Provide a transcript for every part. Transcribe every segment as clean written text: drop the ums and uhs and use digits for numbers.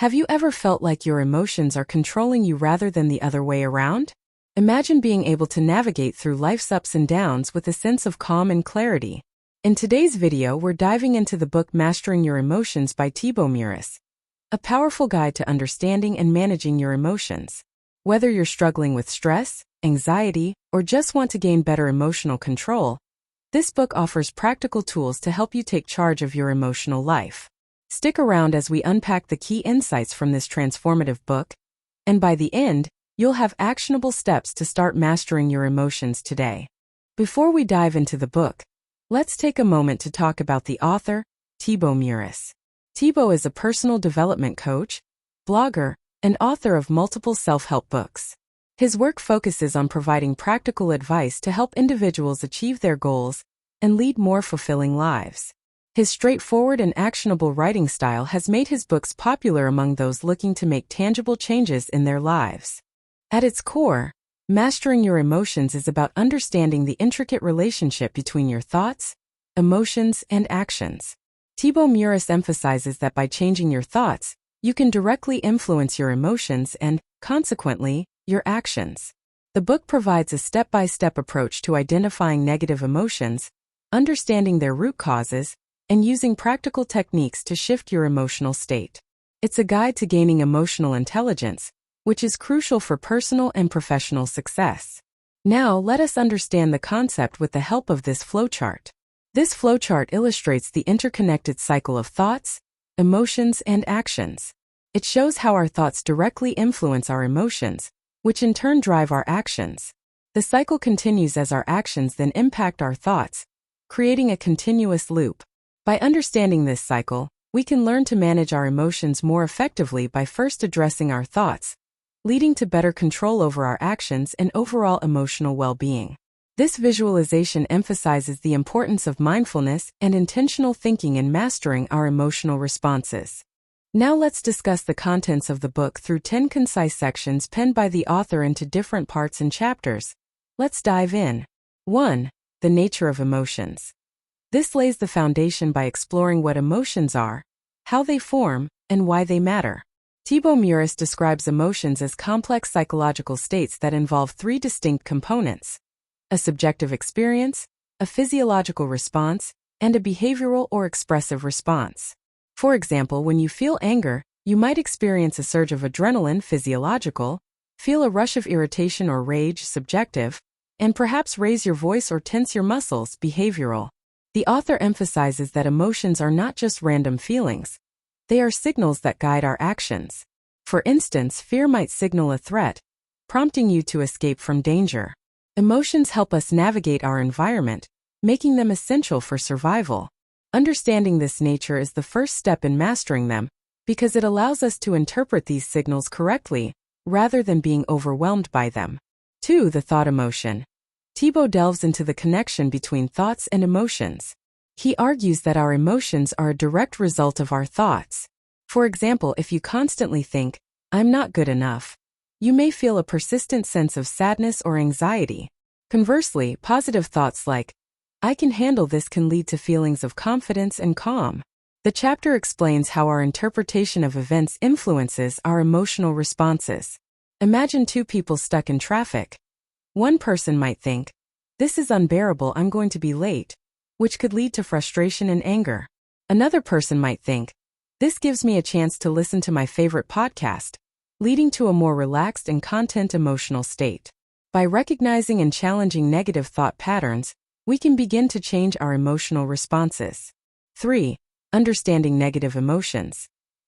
Have you ever felt like your emotions are controlling you rather than the other way around? Imagine being able to navigate through life's ups and downs with a sense of calm and clarity. In today's video, we're diving into the book Mastering Your Emotions by Thibaut Meurisse, a powerful guide to understanding and managing your emotions. Whether you're struggling with stress, anxiety, or just want to gain better emotional control, this book offers practical tools to help you take charge of your emotional life. Stick around as we unpack the key insights from this transformative book, and by the end, you'll have actionable steps to start mastering your emotions today. Before we dive into the book, let's take a moment to talk about the author, Thibaut Meurisse. Thibaut is a personal development coach, blogger, and author of multiple self-help books. His work focuses on providing practical advice to help individuals achieve their goals and lead more fulfilling lives. His straightforward and actionable writing style has made his books popular among those looking to make tangible changes in their lives. At its core, mastering your emotions is about understanding the intricate relationship between your thoughts, emotions, and actions. Thibaut Meurisse emphasizes that by changing your thoughts, you can directly influence your emotions and, consequently, your actions. The book provides a step-by-step approach to identifying negative emotions, understanding their root causes, and using practical techniques to shift your emotional state. It's a guide to gaining emotional intelligence, which is crucial for personal and professional success. Now, let us understand the concept with the help of this flowchart. This flowchart illustrates the interconnected cycle of thoughts, emotions, and actions. It shows how our thoughts directly influence our emotions, which in turn drive our actions. The cycle continues as our actions then impact our thoughts, creating a continuous loop. By understanding this cycle, we can learn to manage our emotions more effectively by first addressing our thoughts, leading to better control over our actions and overall emotional well-being. This visualization emphasizes the importance of mindfulness and intentional thinking in mastering our emotional responses. Now let's discuss the contents of the book through 10 concise sections penned by the author into different parts and chapters. Let's dive in. 1. The nature of emotions. This lays the foundation by exploring what emotions are, how they form, and why they matter. Thibaut Meurisse describes emotions as complex psychological states that involve three distinct components: a subjective experience, a physiological response, and a behavioral or expressive response. For example, when you feel anger, you might experience a surge of adrenaline, physiological, feel a rush of irritation or rage, subjective, and perhaps raise your voice or tense your muscles, behavioral. The author emphasizes that emotions are not just random feelings. They are signals that guide our actions. For instance, fear might signal a threat, prompting you to escape from danger. Emotions help us navigate our environment, making them essential for survival. Understanding this nature is the first step in mastering them, because it allows us to interpret these signals correctly, rather than being overwhelmed by them. 2. The thought emotion. Thibaut delves into the connection between thoughts and emotions. He argues that our emotions are a direct result of our thoughts. For example, if you constantly think, "I'm not good enough," you may feel a persistent sense of sadness or anxiety. Conversely, positive thoughts like, "I can handle this," can lead to feelings of confidence and calm. The chapter explains how our interpretation of events influences our emotional responses. Imagine two people stuck in traffic. One person might think, "This is unbearable, I'm going to be late," which could lead to frustration and anger. Another person might think, "This gives me a chance to listen to my favorite podcast," leading to a more relaxed and content emotional state. By recognizing and challenging negative thought patterns, we can begin to change our emotional responses. 3. Understanding negative emotions.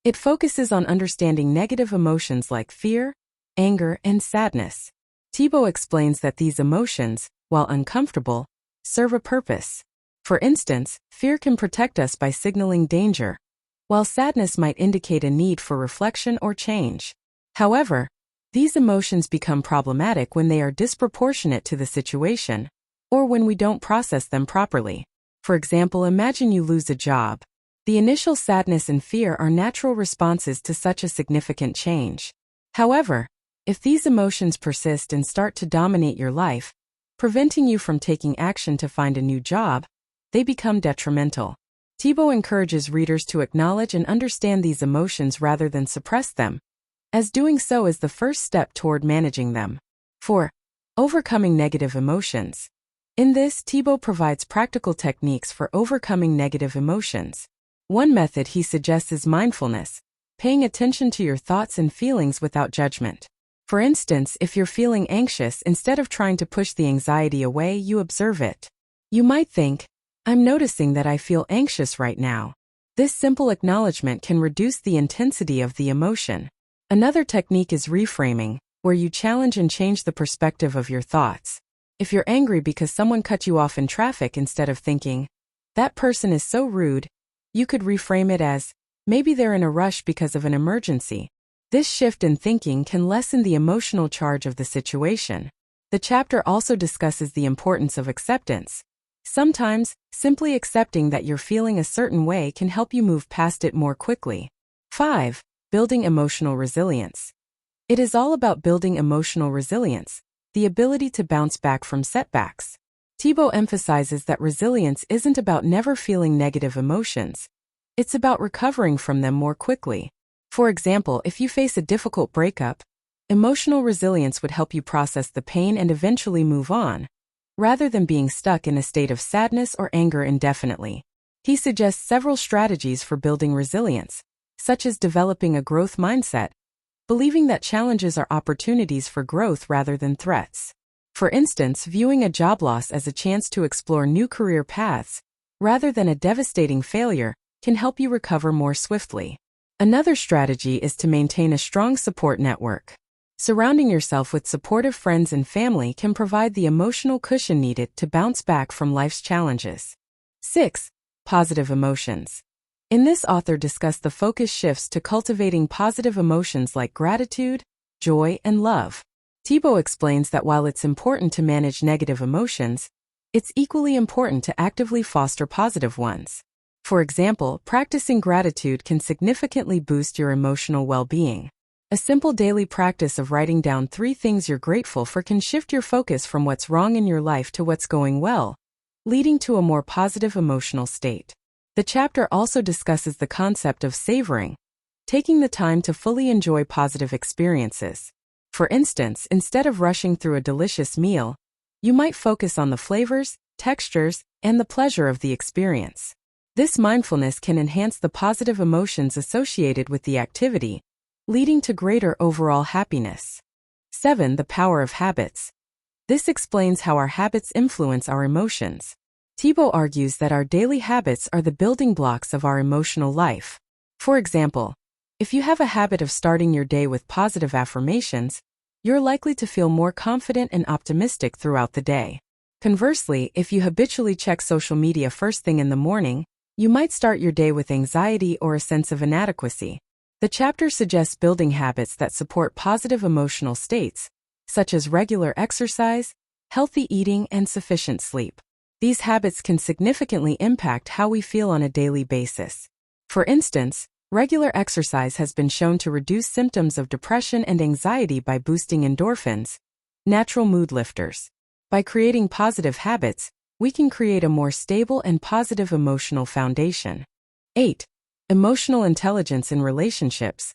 It focuses on understanding negative emotions like fear, anger, and sadness. Thibaut explains that these emotions, while uncomfortable, serve a purpose. For instance, fear can protect us by signaling danger, while sadness might indicate a need for reflection or change. However, these emotions become problematic when they are disproportionate to the situation, or when we don't process them properly. For example, imagine you lose a job. The initial sadness and fear are natural responses to such a significant change. However, if these emotions persist and start to dominate your life, preventing you from taking action to find a new job, they become detrimental. Thibaut encourages readers to acknowledge and understand these emotions rather than suppress them, as doing so is the first step toward managing them. 4. Overcoming negative emotions. In this, Thibaut provides practical techniques for overcoming negative emotions. One method he suggests is mindfulness, paying attention to your thoughts and feelings without judgment. For instance, if you're feeling anxious, instead of trying to push the anxiety away, you observe it. You might think, I'm noticing that I feel anxious right now. This simple acknowledgement can reduce the intensity of the emotion. Another technique is reframing, where you challenge and change the perspective of your thoughts. If you're angry because someone cut you off in traffic, instead of thinking, that person is so rude, you could reframe it as, maybe they're in a rush because of an emergency. This shift in thinking can lessen the emotional charge of the situation. The chapter also discusses the importance of acceptance. Sometimes, simply accepting that you're feeling a certain way can help you move past it more quickly. 5. Building emotional resilience. It is all about building emotional resilience, the ability to bounce back from setbacks. Thibaut emphasizes that resilience isn't about never feeling negative emotions. It's about recovering from them more quickly. For example, if you face a difficult breakup, emotional resilience would help you process the pain and eventually move on, rather than being stuck in a state of sadness or anger indefinitely. He suggests several strategies for building resilience, such as developing a growth mindset, believing that challenges are opportunities for growth rather than threats. For instance, viewing a job loss as a chance to explore new career paths, rather than a devastating failure, can help you recover more swiftly. Another strategy is to maintain a strong support network. Surrounding yourself with supportive friends and family can provide the emotional cushion needed to bounce back from life's challenges. 6. Positive emotions. In this, author discussed the focus shifts to cultivating positive emotions like gratitude, joy, and love. Thibaut explains that while it's important to manage negative emotions, it's equally important to actively foster positive ones. For example, practicing gratitude can significantly boost your emotional well-being. A simple daily practice of writing down 3 things you're grateful for can shift your focus from what's wrong in your life to what's going well, leading to a more positive emotional state. The chapter also discusses the concept of savoring, taking the time to fully enjoy positive experiences. For instance, instead of rushing through a delicious meal, you might focus on the flavors, textures, and the pleasure of the experience. This mindfulness can enhance the positive emotions associated with the activity, leading to greater overall happiness. 7. The power of habits. This explains how our habits influence our emotions. Thibaut argues that our daily habits are the building blocks of our emotional life. For example, if you have a habit of starting your day with positive affirmations, you're likely to feel more confident and optimistic throughout the day. Conversely, if you habitually check social media first thing in the morning, you might start your day with anxiety or a sense of inadequacy. The chapter suggests building habits that support positive emotional states, such as regular exercise, healthy eating, and sufficient sleep. These habits can significantly impact how we feel on a daily basis. For instance, regular exercise has been shown to reduce symptoms of depression and anxiety by boosting endorphins, natural mood lifters. By creating positive habits, we can create a more stable and positive emotional foundation. 8. Emotional intelligence in relationships.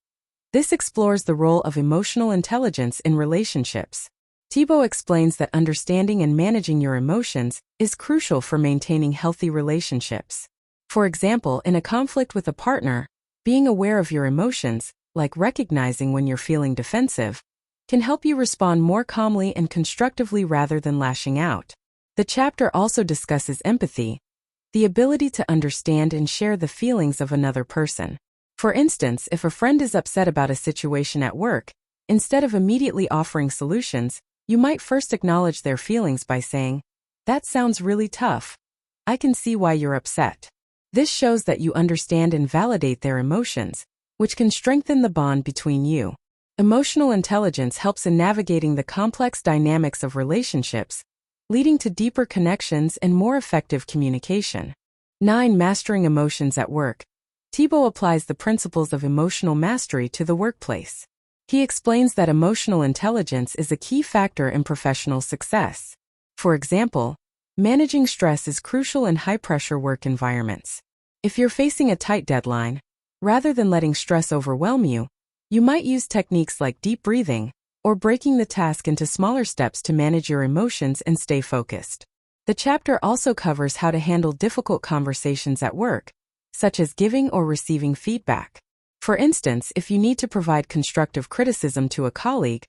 This explores the role of emotional intelligence in relationships. Thibaut explains that understanding and managing your emotions is crucial for maintaining healthy relationships. For example, in a conflict with a partner, being aware of your emotions, like recognizing when you're feeling defensive, can help you respond more calmly and constructively rather than lashing out. The chapter also discusses empathy, the ability to understand and share the feelings of another person. For instance, if a friend is upset about a situation at work, instead of immediately offering solutions, you might first acknowledge their feelings by saying, "That sounds really tough. I can see why you're upset." This shows that you understand and validate their emotions, which can strengthen the bond between you. Emotional intelligence helps in navigating the complex dynamics of relationships, leading to deeper connections and more effective communication. 9. Mastering emotions at work. Thibaut applies the principles of emotional mastery to the workplace. He explains that emotional intelligence is a key factor in professional success. For example, managing stress is crucial in high-pressure work environments. If you're facing a tight deadline, rather than letting stress overwhelm you, you might use techniques like deep breathing or breaking the task into smaller steps to manage your emotions and stay focused. The chapter also covers how to handle difficult conversations at work, such as giving or receiving feedback. For instance, if you need to provide constructive criticism to a colleague,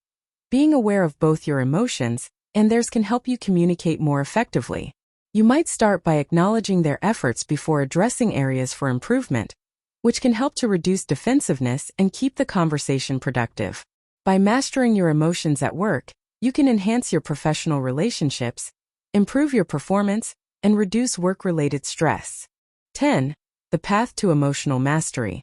being aware of both your emotions and theirs can help you communicate more effectively. You might start by acknowledging their efforts before addressing areas for improvement, which can help to reduce defensiveness and keep the conversation productive. By mastering your emotions at work, you can enhance your professional relationships, improve your performance, and reduce work-related stress. 10. The Path to Emotional Mastery.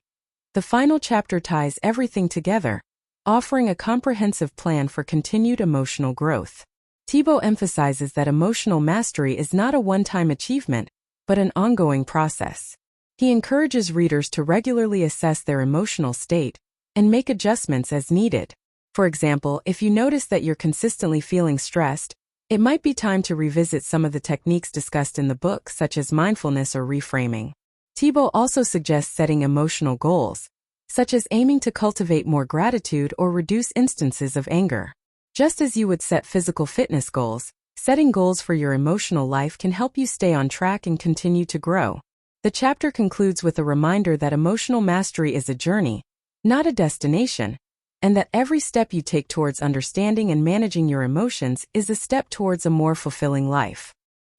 The final chapter ties everything together, offering a comprehensive plan for continued emotional growth. Thibaut emphasizes that emotional mastery is not a one-time achievement, but an ongoing process. He encourages readers to regularly assess their emotional state and make adjustments as needed. For example, if you notice that you're consistently feeling stressed, it might be time to revisit some of the techniques discussed in the book, such as mindfulness or reframing. Thibaut also suggests setting emotional goals, such as aiming to cultivate more gratitude or reduce instances of anger. Just as you would set physical fitness goals, setting goals for your emotional life can help you stay on track and continue to grow. The chapter concludes with a reminder that emotional mastery is a journey, not a destination, and that every step you take towards understanding and managing your emotions is a step towards a more fulfilling life.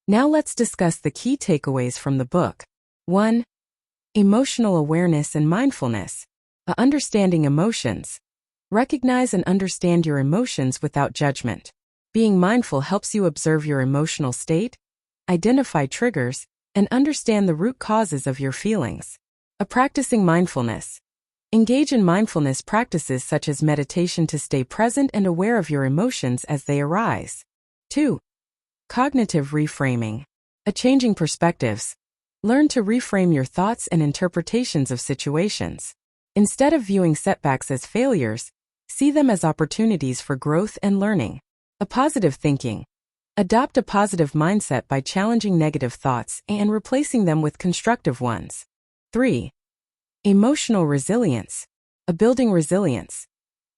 Now let's discuss the key takeaways from the book. 1. Emotional awareness and mindfulness. Understanding emotions. Recognize and understand your emotions without judgment. Being mindful helps you observe your emotional state, identify triggers, and understand the root causes of your feelings. Practicing mindfulness. Engage in mindfulness practices such as meditation to stay present and aware of your emotions as they arise. 2. Cognitive reframing. Changing perspectives. Learn to reframe your thoughts and interpretations of situations. Instead of viewing setbacks as failures, see them as opportunities for growth and learning. Positive thinking. Adopt a positive mindset by challenging negative thoughts and replacing them with constructive ones. 3. Emotional resilience. Building resilience.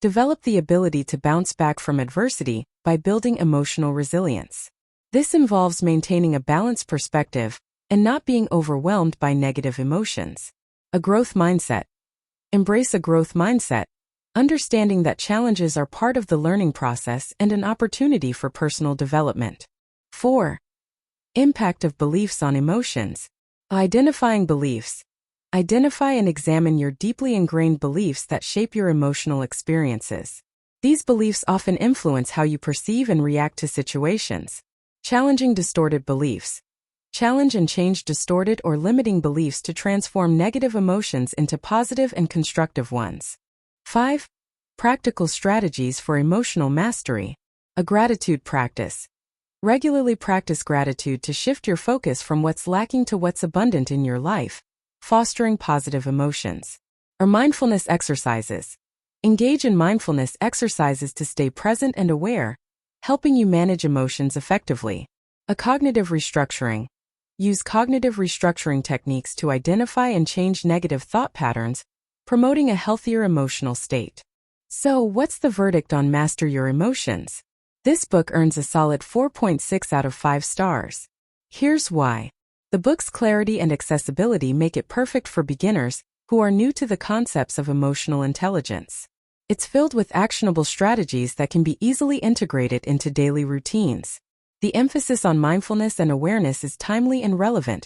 Develop the ability to bounce back from adversity by building emotional resilience. This involves maintaining a balanced perspective and not being overwhelmed by negative emotions. A growth mindset. Embrace a growth mindset, understanding that challenges are part of the learning process and an opportunity for personal development. 4. Impact of beliefs on emotions. Identifying beliefs. Identify and examine your deeply ingrained beliefs that shape your emotional experiences. These beliefs often influence how you perceive and react to situations. Challenging distorted beliefs. Challenge and change distorted or limiting beliefs to transform negative emotions into positive and constructive ones. 5. Practical strategies for emotional mastery. A gratitude practice. Regularly practice gratitude to shift your focus from what's lacking to what's abundant in your life, fostering positive emotions. Or mindfulness exercises. Engage in mindfulness exercises to stay present and aware, helping you manage emotions effectively. A cognitive restructuring. Use cognitive restructuring techniques to identify and change negative thought patterns, promoting a healthier emotional state. So, what's the verdict on Master Your Emotions? This book earns a solid 4.6 out of 5 stars. Here's why. The book's clarity and accessibility make it perfect for beginners who are new to the concepts of emotional intelligence. It's filled with actionable strategies that can be easily integrated into daily routines. The emphasis on mindfulness and awareness is timely and relevant,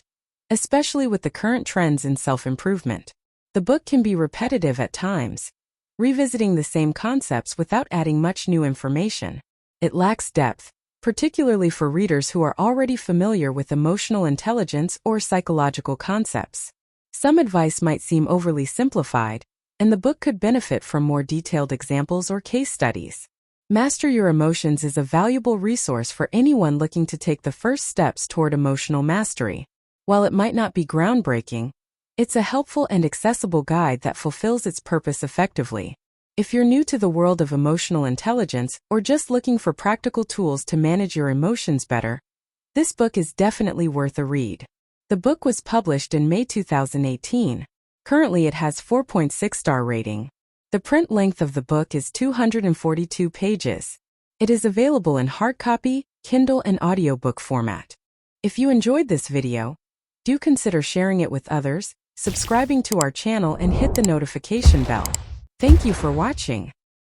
especially with the current trends in self-improvement. The book can be repetitive at times, revisiting the same concepts without adding much new information. It lacks depth, particularly for readers who are already familiar with emotional intelligence or psychological concepts. Some advice might seem overly simplified, and the book could benefit from more detailed examples or case studies. Master Your Emotions is a valuable resource for anyone looking to take the first steps toward emotional mastery. While it might not be groundbreaking, it's a helpful and accessible guide that fulfills its purpose effectively. If you're new to the world of emotional intelligence or just looking for practical tools to manage your emotions better, this book is definitely worth a read. The book was published in May 2018. Currently, it has 4.6-star rating. The print length of the book is 242 pages. It is available in hard copy, Kindle, and audiobook format. If you enjoyed this video, do consider sharing it with others, subscribing to our channel, and hit the notification bell. Thank you for watching.